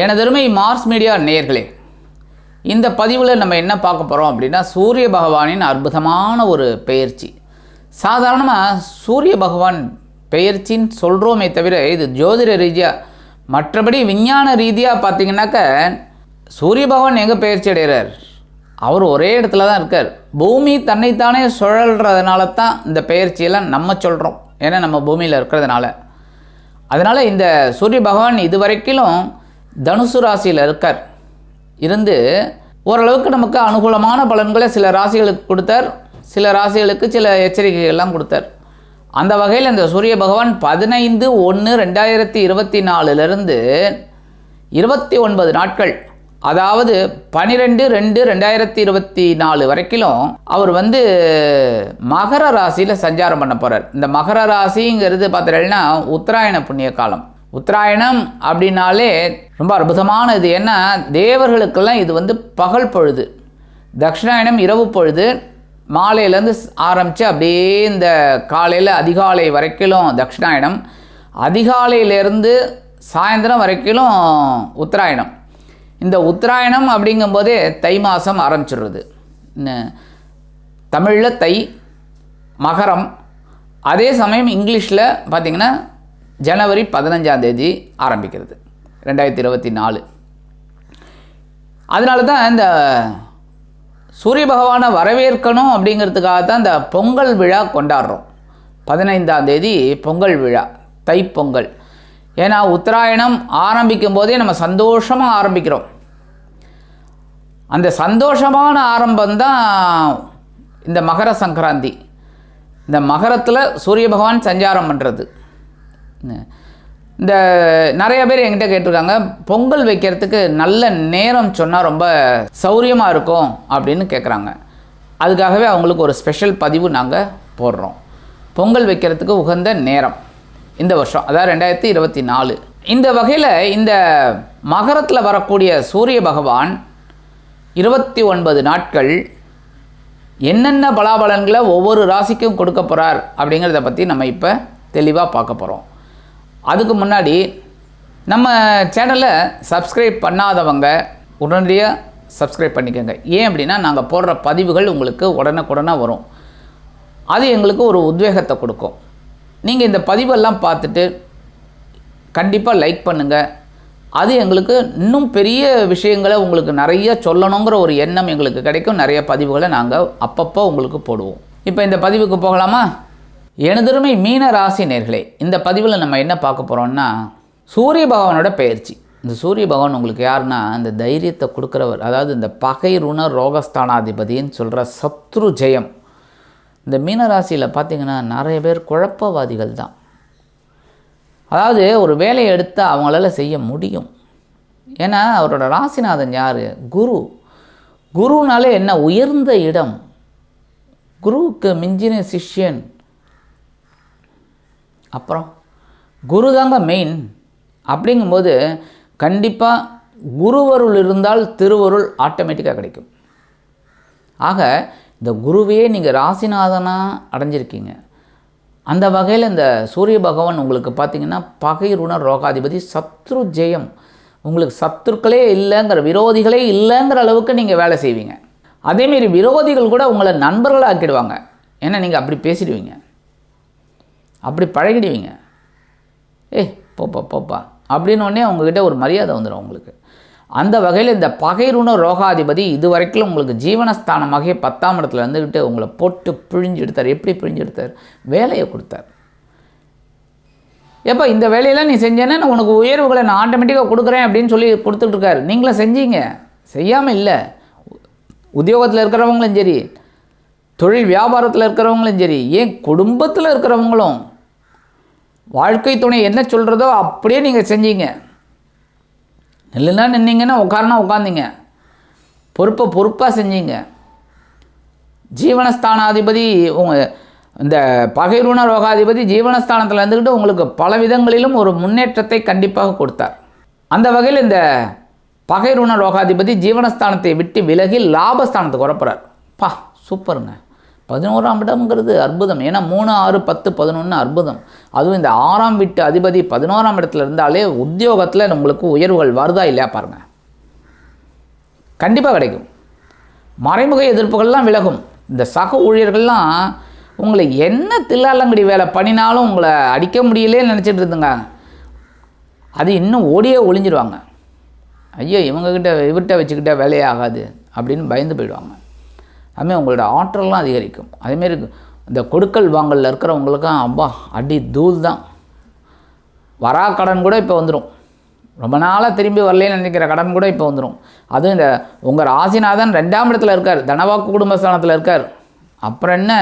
எனதருமை Mars media நேயர்களே, இந்த பதிவில் நம்ம என்ன பார்க்க போகிறோம் அப்படின்னா, சூரிய பகவானின் அற்புதமான ஒரு பெயர்ச்சி. சாதாரணமாக சூரிய பகவான் பெயர்ச்சின்னு சொல்கிறோமே தவிர இது ஜோதிட ரீதியாக, மற்றபடி விஞ்ஞான ரீதியாக பார்த்திங்கனாக்க சூரிய பகவான் எங்கே பெயர்ச்சி அடைகிறார்? அவர் ஒரே இடத்துல தான் இருக்கார். பூமி தன்னைத்தானே சுழல்றதுனால தான் இந்த பெயர்ச்சியெல்லாம் நம்ம சொல்கிறோம், ஏன்னா நம்ம பூமியில் இருக்கிறதுனால. அதனால் இந்த சூரிய பகவான் இதுவரைக்கும் தனுசு ராசியில் இருக்கார். இருந்து ஓரளவுக்கு நமக்கு அனுகூலமான பலன்களை சில ராசிகளுக்கு கொடுத்தார், சில ராசிகளுக்கு சில எச்சரிக்கைகள்லாம் கொடுத்தார். அந்த வகையில் இந்த சூரிய பகவான் 15/1/2024 29 நாட்கள், அதாவது 12/2/2024 வரைக்கும் அவர் மகர ராசியில் சஞ்சாரம் பண்ண போகிறார். இந்த மகர ராசிங்கிறது பார்த்தீங்கன்னா உத்தராயண புண்ணிய காலம். உத்தராயணம் அப்படின்னாலே ரொம்ப அற்புதமானது. ஏன்னா தேவர்களுக்கெல்லாம் இது பகல் பொழுது, தட்சிணாயணம் இரவு பொழுது. மாலையிலேருந்து ஆரம்பித்து அப்படியே இந்த காலையில் அதிகாலை வரைக்கும் தட்சிணாயணம், அதிகாலையிலேருந்து சாயந்தரம் வரைக்கும் உத்தராயணம். இந்த உத்தராயணம் அப்படிங்கும்போதே தை மாதம் ஆரம்பிச்சிடுறது. தமிழில் தை, மகரம். அதே சமயம் இங்கிலீஷில் பார்த்திங்கன்னா ஜனவரி 15 ஆரம்பிக்கிறது 2024. அதனால தான் இந்த சூரிய பகவானை வரவேற்கணும் அப்படிங்கிறதுக்காக தான் இந்த பொங்கல் விழா கொண்டாடுறோம். 15 பொங்கல் விழா, தைப்பொங்கல். ஏன்னா உத்தராயணம் ஆரம்பிக்கும் போதே நம்ம சந்தோஷமாக ஆரம்பிக்கிறோம். அந்த சந்தோஷமான ஆரம்பம்தான் இந்த மகர சங்கராந்தி. இந்த மகரத்தில் சூரிய பகவான் சஞ்சாரம் பண்ணுறது. இந்த நிறைய பேர் என்கிட்ட கேட்டிருக்காங்க, பொங்கல் வைக்கிறதுக்கு நல்ல நேரம் சொன்னால் ரொம்ப சௌரியமாக இருக்கும் அப்படின்னு கேட்குறாங்க. அதுக்காகவே அவங்களுக்கு ஒரு ஸ்பெஷல் பதிவு நாங்கள் போடுறோம். பொங்கல் வைக்கிறதுக்கு உகந்த நேரம் இந்த வருஷம், அதாவது 2024. இந்த வகையில் இந்த மகரத்தில் வரக்கூடிய சூரிய பகவான் 29 நாட்கள் என்னென்ன பலாபலன்களை ஒவ்வொரு ராசிக்கும் கொடுக்க போகிறார் அப்படிங்கிறத பற்றி நம்ம இப்போ தெளிவாக பார்க்க போகிறோம். அதுக்கு முன்னாடி நம்ம சேனலை சப்ஸ்கிரைப் பண்ணாதவங்க உடனடியாக சப்ஸ்கிரைப் பண்ணிக்கோங்க. ஏன் அப்படின்னா நாங்கள் போடுற பதிவுகள் உங்களுக்கு உடனுக்குடனாக வரும். அது எங்களுக்கு ஒரு உத்வேகத்தை கொடுக்கும். நீங்கள் இந்த பதிவெல்லாம் பார்த்துட்டு கண்டிப்பாக லைக் பண்ணுங்கள். அது எங்களுக்கு இன்னும் பெரிய விஷயங்களை உங்களுக்கு நிறைய சொல்லணுங்கிற ஒரு எண்ணம் எங்களுக்கு கிடைக்கும். நிறைய பதிவுகளை நாங்கள் அப்பப்போ உங்களுக்கு போடுவோம். இப்போ இந்த பதிவுக்கு போகலாமா? எனதருமை மீன ராசி நேர்களே, இந்த பதிவில் நம்ம என்ன பார்க்க போகிறோம்னா, சூரிய பகவானோட பெயர்ச்சி. இந்த சூரிய பகவான் உங்களுக்கு யாருன்னா, இந்த தைரியத்தை கொடுக்குறவர். அதாவது இந்த பகை ருண ரோகஸ்தானாதிபதின்னு சொல்கிற சத்ரு ஜெயம். இந்த மீனராசியில் பார்த்திங்கன்னா நிறைய பேர் குழப்பவாதிகள் தான். அதாவது ஒரு வேலையை எடுத்தால் அவங்களால செய்ய முடியும். ஏன்னா அவரோட ராசிநாதன் யார்? குரு. குருனாலே என்ன உயர்ந்த இடம், குருவுக்கு மிஞ்சின சிஷ்யன். அப்புறம் குரு தாங்க மெயின். அப்படிங்கும்போது கண்டிப்பாக குருவருள் இருந்தால் திருவருள் ஆட்டோமேட்டிக்காக கிடைக்கும். ஆக இந்த குருவையே நீங்கள் ராசிநாதனாக அடைஞ்சிருக்கீங்க. அந்த வகையில் இந்த சூரிய பகவான் உங்களுக்கு பார்த்திங்கன்னா பகை ருண ரோகாதிபதி, சத்ரு ஜெயம். உங்களுக்கு சத்துருக்களே இல்லைங்கிற, விரோதிகளே இல்லைங்கிற அளவுக்கு நீங்கள் வேலை செய்வீங்க. அதேமாரி விரோதிகள் கூட உங்களை நண்பர்களாக ஆக்கிடுவாங்க. ஏன்னா நீங்கள் அப்படி பேசிடுவீங்க, அப்படி பழகிடுவீங்க. போப்பா போப்பா அப்படின்னு உடனே அவங்கக்கிட்ட ஒரு மரியாதை வந்துடும் உங்களுக்கு. அந்த வகையில் இந்த பகை ருண ரோகாதிபதி இது வரைக்கும் உங்களுக்கு ஜீவனஸ்தானமாக 10ஆம் இடத்துல இருந்துக்கிட்டு உங்களை போட்டு பிழிஞ்சு எடுத்தார். எப்படி பிழிஞ்சு எடுத்தார்? வேலையை கொடுத்தார். எப்போ இந்த வேலையெல்லாம் நீ செஞ்சேன்னா நான் உனக்கு உயர்வுகளை நான் ஆட்டோமேட்டிக்காக கொடுக்குறேன் அப்படின்னு சொல்லி கொடுத்துட்ருக்காரு. நீங்களும் செஞ்சீங்க, செய்யாமல் இல்லை. உத்தியோகத்தில் இருக்கிறவங்களும் சரி, தொழில் வியாபாரத்தில் இருக்கிறவங்களும் சரி, ஏன் குடும்பத்தில் இருக்கிறவங்களும் வாழ்க்கை துணை என்ன சொல்கிறதோ அப்படியே நீங்கள் செஞ்சீங்க. நில்லுனா நின்னீங்கன்னா, உட்காரனா உட்காந்திங்க, பொறுப்பாக செஞ்சீங்க. ஜீவனஸ்தானாதிபதி இந்த பகை ருண ரோகாதிபதி ஜீவனஸ்தானத்தில் இருந்துக்கிட்டு உங்களுக்கு பல விதங்களிலும் ஒரு முன்னேற்றத்தை கண்டிப்பாக கொடுத்தார். அந்த வகையில் இந்த பகை ருண ரோகாதிபதி ஜீவனஸ்தானத்தை விட்டு விலகி லாபஸ்தானத்துக்கு வரப்போகிறார். சூப்பருங்க. 11ஆம் இடம்ங்கிறது அற்புதம். ஏன்னா 3, 6, 10, 11 அற்புதம். அதுவும் இந்த 6ஆம் வீட்டு அதிபதி 11ஆம் இடத்துல இருந்தாலே உத்தியோகத்தில் உங்களுக்கு உயர்வுகள் வருதா இல்லையா பாருங்கள். கண்டிப்பாக கிடைக்கும். மறைமுக எதிர்ப்புகள்லாம் விலகும். இந்த சக ஊழியர்கள்லாம் உங்களை என்ன தில்லாலங்கடி வேலை பண்ணினாலும் உங்களை அடிக்க முடியலேன்னு நினச்சிட்டு இருந்துங்க, அது இன்னும் ஓடியே ஒளிஞ்சிடுவாங்க. ஐயோ இவர்கிட்ட வச்சுக்கிட்டே வேலையே ஆகாது அப்படின்னு பயந்து போயிடுவாங்க. அதுமாதிரி உங்களோட ஆற்றல்லாம் அதிகரிக்கும். அதேமாரி இந்த கொடுக்கல் வாங்கலில் இருக்கிறவங்களுக்கும் அப்பா அடி தூள் தான். வரா கடன் கூட இப்போ வந்துடும். ரொம்ப நாளாக திரும்பி வரலேன்னு நினைக்கிற கடன் கூட இப்போ வந்துடும். அதுவும் இந்த உங்கள் ராசிநாதன் 2ஆம் இடத்துல இருக்கார், தனவாக்கு குடும்பஸ்தானத்தில் இருக்கார். அப்புறம் என்ன,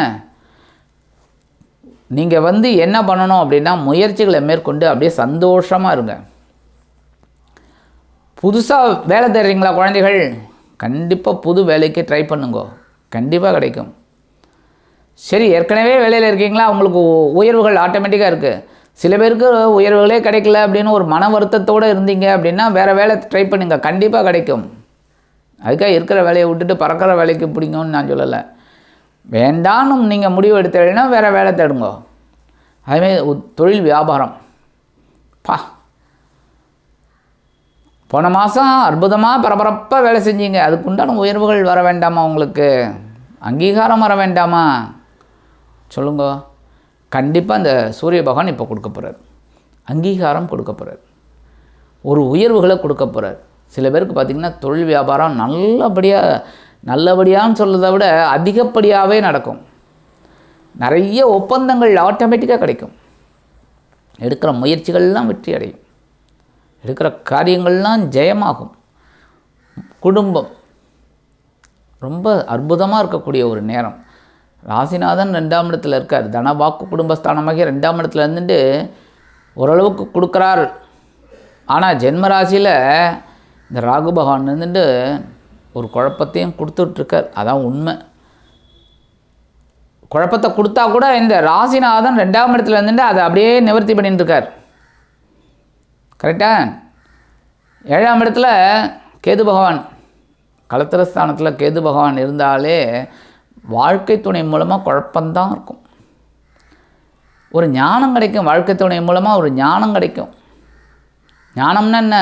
நீங்கள் என்ன பண்ணணும் அப்படின்னா முயற்சிகளை மேற்கொண்டு அப்படியே சந்தோஷமாக இருங்க. புதுசாக வேலை தேடுறீங்களா குழந்தைகள், கண்டிப்பாக புது வேலைக்கு ட்ரை பண்ணுங்க, கண்டிப்பாக கிடைக்கும். சரி, ஏற்கனவே வேலையில் இருக்கீங்களா, உங்களுக்கு உயர்வுகள் ஆட்டோமேட்டிக்காக இருக்குது. சில பேருக்கு உயர்வுகளே கிடைக்கல அப்படின்னு ஒரு மன வருத்தத்தோடு இருந்தீங்க அப்படின்னா வேறு வேலை ட்ரை பண்ணுங்க, கண்டிப்பாக கிடைக்கும். அதுக்காக இருக்கிற வேலையை விட்டுட்டு பறக்கிற வேலைக்கு பிடிக்கும்னு நான் சொல்லலை. வேண்டான்னு நீங்கள் முடிவு எடுத்தீங்கன்னா வேறு வேலை தேடுங்க. அதுமாதிரி தொழில் வியாபாரம் போன மாதம் அற்புதமாக பரபரப்பாக வேலை செஞ்சீங்க, அதுக்குண்டான உயர்வுகள் வர வேண்டாமா, உங்களுக்கு அங்கீகாரம் வர வேண்டாமா சொல்லுங்க. கண்டிப்பாக இந்த சூரிய பகவான் இப்போ கொடுக்க போகிறார், அங்கீகாரம் கொடுக்க போகிறார், ஒரு உயர்வுகளை கொடுக்க போகிறார். சில பேருக்கு பார்த்திங்கன்னா தொழில் வியாபாரம் நல்லபடியான்னு சொல்கிறத விட அதிகப்படியாகவே நடக்கும். நிறைய ஒப்பந்தங்கள் ஆட்டோமேட்டிக்காக கிடைக்கும். எடுக்கிற முயற்சிகள்லாம் வெற்றி அடையும், எடுக்கிற காரியங்கள்லாம் ஜெயமாகும். குடும்பம் ரொம்ப அற்புதமாக இருக்கக்கூடிய ஒரு நேரம். ராசிநாதன் 2ஆம் இடத்துல இருக்கார், தனவாக்கு குடும்பஸ்தானமாகி 2ஆம் இடத்துல இருந்துட்டு ஓரளவுக்கு கொடுக்குறார். ஆனால் ஜென்ம ராசியில் இந்த ராகு பகவான் இருந்துட்டு ஒரு குழப்பத்தையும் கொடுத்துட்ருக்கார். அதான் உண்மை. குழப்பத்தை கொடுத்தா கூட இந்த ராசிநாதன் 2ஆம் இடத்துல இருந்துட்டு அதை அப்படியே நிவர்த்தி பண்ணிட்டு இருக்கார். கரெக்டாக 7ஆம் இடத்துல கேது பகவான், கலத்திரஸ்தானத்தில் கேது பகவான் இருந்தாலே வாழ்க்கை துணை மூலமாக குழப்பந்தான் இருக்கும். ஒரு ஞானம் கிடைக்கும், வாழ்க்கை துணை மூலமாக ஒரு ஞானம் கிடைக்கும். ஞானம்னா என்ன,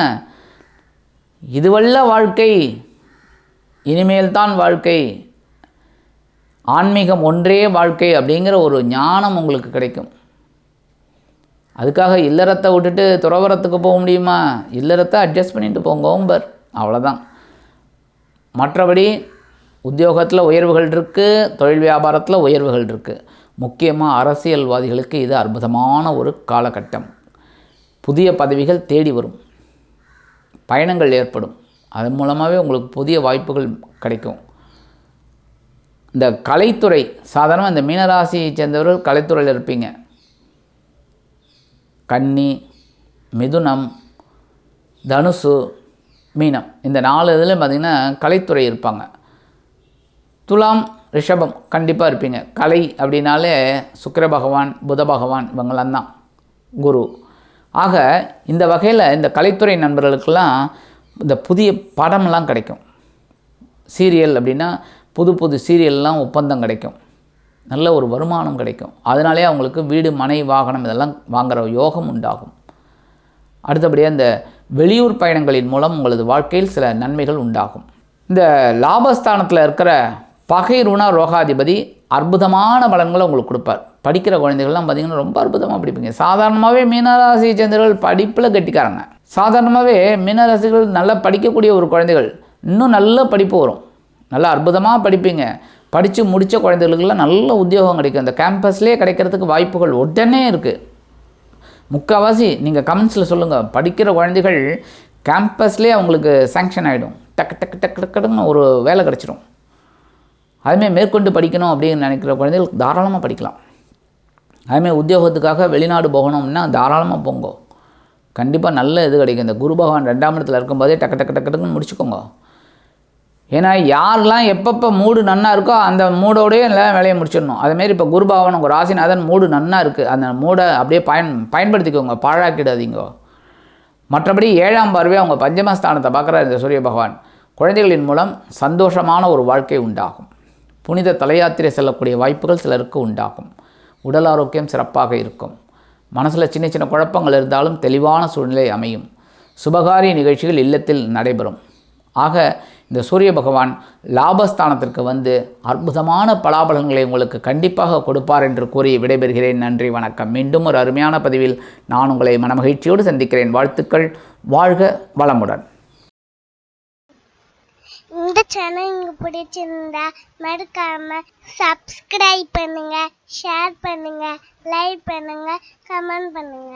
இதுவல்ல வாழ்க்கை, இனிமேல் தான் வாழ்க்கை, ஆன்மீகம் ஒன்றே வாழ்க்கை அப்படிங்கிற ஒரு ஞானம் உங்களுக்கு கிடைக்கும். அதுக்காக இல்லறத்தை விட்டுட்டு துறவரத்துக்கு போக முடியுமா, இல்லறத்தை அட்ஜஸ்ட் பண்ணிட்டு போங்க ஓம்பர், அவ்வளோதான். மற்றபடி உத்தியோகத்தில் உயர்வுகள் இருக்குது, தொழில் வியாபாரத்தில் உயர்வுகள் இருக்குது. முக்கியமாக அரசியல்வாதிகளுக்கு இது அற்புதமான ஒரு காலகட்டம். புதிய பதவிகள் தேடி வரும், பயணங்கள் ஏற்படும், அதன் மூலமாகவே உங்களுக்கு புதிய வாய்ப்புகள் கிடைக்கும். இந்த கலைத்துறை, சாதாரணமாக இந்த மீனராசியை சேர்ந்தவர்கள் கலைத்துறையில் இருப்பீங்க. கன்னி, மிதுனம், தனுசு, மீனம், இந்த 4 இதில் பார்த்திங்கன்னா கலைத்துறை இருப்பாங்க. துலாம், ரிஷபம் கண்டிப்பாக இருப்பீங்க. கலை அப்படின்னாலே சுக்கிர பகவான், புத பகவான் இவங்களாம் தான், குரு. ஆக இந்த வகையில் இந்த கலைத்துறை நண்பர்களுக்கெல்லாம் இந்த புதிய படம்லாம் கிடைக்கும். சீரியல் அப்படின்னா புது சீரியல்லாம் ஒப்பந்தம் கிடைக்கும், நல்ல ஒரு வருமானம் கிடைக்கும். அதனாலே அவங்களுக்கு வீடு, மனை, வாகனம் இதெல்லாம் வாங்குகிற யோகம் உண்டாகும். அடுத்தபடியாக இந்த வெளியூர் பயணங்களின் மூலம் உங்களது வாழ்க்கையில் சில நன்மைகள் உண்டாகும். இந்த லாபஸ்தானத்தில் இருக்கிற பகை ருண ரோகாதிபதி அற்புதமான பலன்களை உங்களுக்கு கொடுப்பார். படிக்கிற குழந்தைகள்லாம் பார்த்திங்கன்னா ரொம்ப அற்புதமாக படிப்பீங்க. சாதாரணமாகவே மீனராசியை சேர்ந்தவர்கள் படிப்பில் கட்டிக்காரங்க. சாதாரணமாகவே மீனராசிகள் நல்லா படிக்கக்கூடிய ஒரு குழந்தைகள், இன்னும் நல்ல படிப்பு வரும், நல்லா அற்புதமாக படிப்பீங்க. படித்து முடித்த குழந்தைகளுக்கெல்லாம் நல்ல உத்தியோகம் கிடைக்கும். அந்த கேம்பஸ்லேயே கிடைக்கிறதுக்கு வாய்ப்புகள் உடனே இருக்குது. முக்கால்வாசி நீங்கள் கமெண்ட்ஸில் சொல்லுங்கள், படிக்கிற குழந்தைகள் கேம்பஸ்லேயே அவங்களுக்கு சேங்ஷன் ஆகிடும், டக்கு டக்கு டக்கு டக்குன்னு ஒரு வேலை கிடச்சிடும். அதுமாதிரி மேற்கொண்டு படிக்கணும் அப்படின்னு நினைக்கிற குழந்தைகள் தாராளமாக படிக்கலாம். அதுமாதிரி உத்தியோகத்துக்காக வெளிநாடு போகணும்னா தாராளமாக போங்க, கண்டிப்பாக நல்ல இது கிடைக்கும். இந்த குரு பகவான் 2ஆம் இடத்துல இருக்கும்போதே டக்கு டக்கு டக்கு டக்குன்னு முடிச்சுக்கோங்க. ஏன்னா யாரெல்லாம் எப்பப்போ மூடு நன்னா இருக்கோ அந்த மூடோடையே எல்லாம் வேலையை முடிச்சிடணும். அதுமாரி இப்போ குரு பகவான் உங்கள் ராசிநாதன் மூடு நன்னா இருக்குது, அந்த மூடை அப்படியே பயன்படுத்திக்கோங்க, பாழாக்கிடாதீங்க. மற்றபடி 7ஆம் பார்வையாக அவங்க பஞ்சமஸ்தானத்தை பார்க்குற இந்த சூரிய பகவான் குழந்தைகளின் மூலம் சந்தோஷமான ஒரு வாழ்க்கை உண்டாகும். புனித தலையாத்திரை செல்லக்கூடிய வாய்ப்புகள் சிலருக்கு உண்டாகும். உடல் ஆரோக்கியம் சிறப்பாக இருக்கும். மனசில் சின்ன சின்ன குழப்பங்கள் இருந்தாலும் தெளிவான சூழ்நிலை அமையும். சுபகாரிய நிகழ்ச்சிகள் இல்லத்தில் நடைபெறும். ஆக இந்த சூரிய பகவான் லாபஸ்தானத்திற்கு வந்து அற்புதமான பலாபலன்களை உங்களுக்கு கண்டிப்பாக கொடுப்பார் என்று கூறி விடைபெறுகிறேன். நன்றி, வணக்கம். மீண்டும் ஒரு அருமையான பதிவில் நான் உங்களை மனமகிழ்ச்சியோடு சந்திக்கிறேன். வாழ்த்துக்கள். வாழ்க வளமுடன். இந்த சேனல் உங்களுக்கு பிடிச்சிருந்தா மறக்காம சப்ஸ்கிரைப் பண்ணுங்க, ஷேர் பண்ணுங்க, லைக் பண்ணுங்க, கமெண்ட் பண்ணுங்க.